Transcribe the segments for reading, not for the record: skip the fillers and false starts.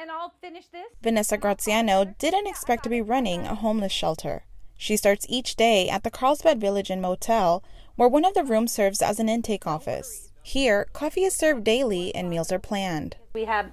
and I'll finish this. Vanessa Graziano didn't expect to be running a homeless shelter. She starts each day at the Carlsbad Village and Motel, where one of the rooms serves as an intake office. Here, coffee is served daily and meals are planned. We have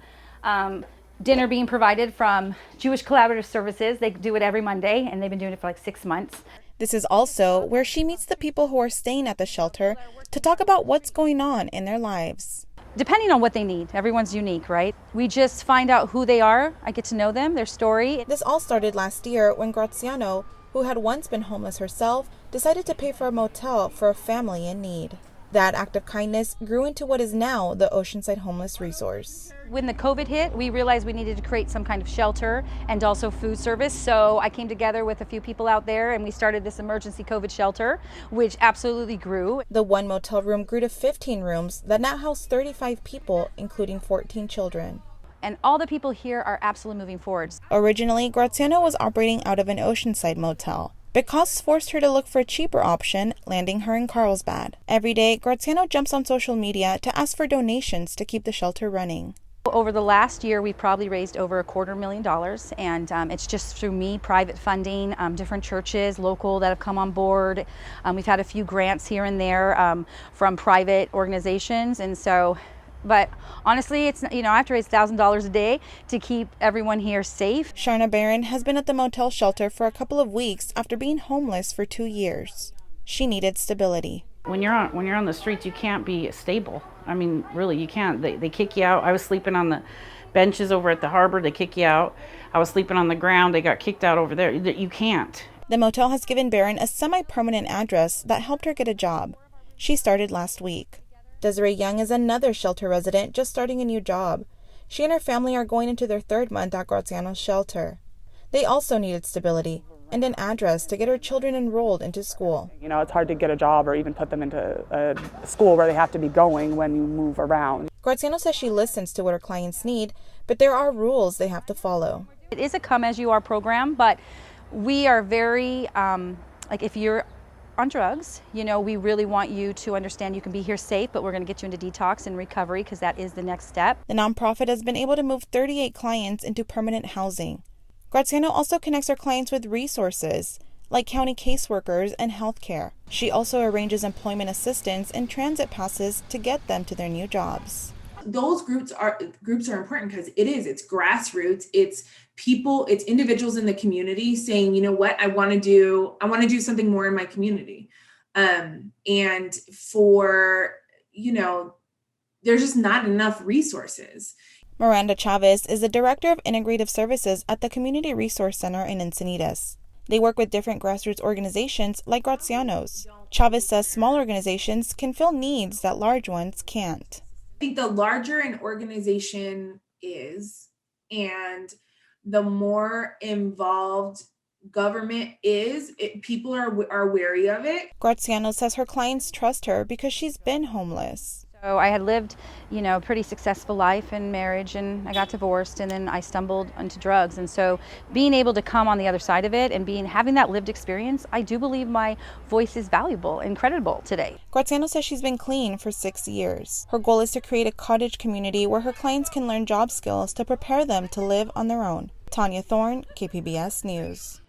dinner being provided from Jewish Collaborative Services. They do it every Monday, and they've been doing it for like 6 months. This is also where she meets the people who are staying at the shelter to talk about what's going on in their lives. Depending on what they need, everyone's unique, right? We just find out who they are. I get to know them, their story. This all started last year when Graziano, who had once been homeless herself, decided to pay for a motel for a family in need. That act of kindness grew into what is now the Oceanside Homeless Resource. When the COVID hit, we realized we needed to create some kind of shelter and also food service. So I came together with a few people out there and we started this emergency COVID shelter, which absolutely grew. The one motel room grew to 15 rooms that now house 35 people, including 14 children. And all the people here are absolutely moving forward. Originally, Graziano was operating out of an Oceanside motel, but costs forced her to look for a cheaper option, landing her in Carlsbad. Every day, Graziano jumps on social media to ask for donations to keep the shelter running. Over the last year, we've probably raised over $250,000, and it's just through me, private funding, different churches, local that have come on board. We've had a few grants here and there from private organizations, and so. But honestly, it's, I have to raise $1,000 a day to keep everyone here safe. Sharna Barron has been at the motel shelter for a couple of weeks after being homeless for 2 years. She needed stability. When you're on the streets, you can't be stable. I mean, really, you can't. They kick you out. I was sleeping on the benches over at the harbor. They kick you out. I was sleeping on the ground. They got kicked out over there. You can't. The motel has given Barron a semi-permanent address that helped her get a job. She started last week. Desiree Young is another shelter resident just starting a new job. She and her family are going into their 3rd month at Graziano's shelter. They also needed stability and an address to get her children enrolled into school. It's hard to get a job or even put them into a school where they have to be going when you move around. Graziano says she listens to what her clients need, but there are rules they have to follow. It is a come-as-you-are program, but we are very, if you're on drugs, we really want you to understand you can be here safe, but we're going to get you into detox and recovery because that is the next step. The nonprofit has been able to move 38 clients into permanent housing. Graziano also connects her clients with resources like county caseworkers and healthcare. She also arranges employment assistance and transit passes to get them to their new jobs. Those groups are important because it's grassroots, it's people, it's individuals in the community saying, you know what, I want to do something more in my community. And for, there's just not enough resources. Miranda Chavez is the Director of Integrative Services at the Community Resource Center in Encinitas. They work with different grassroots organizations like Graziano's. Chavez says small organizations can fill needs that large ones can't. I think the larger an organization is and the more involved government is, people are wary of it. Graziano says her clients trust her because she's been homeless. So I had lived, a pretty successful life in marriage, and I got divorced, and then I stumbled into drugs. And so being able to come on the other side of it and having that lived experience, I do believe my voice is valuable and credible today. Graziano says she's been clean for 6 years. Her goal is to create a cottage community where her clients can learn job skills to prepare them to live on their own. Tanya Thorne, KPBS News.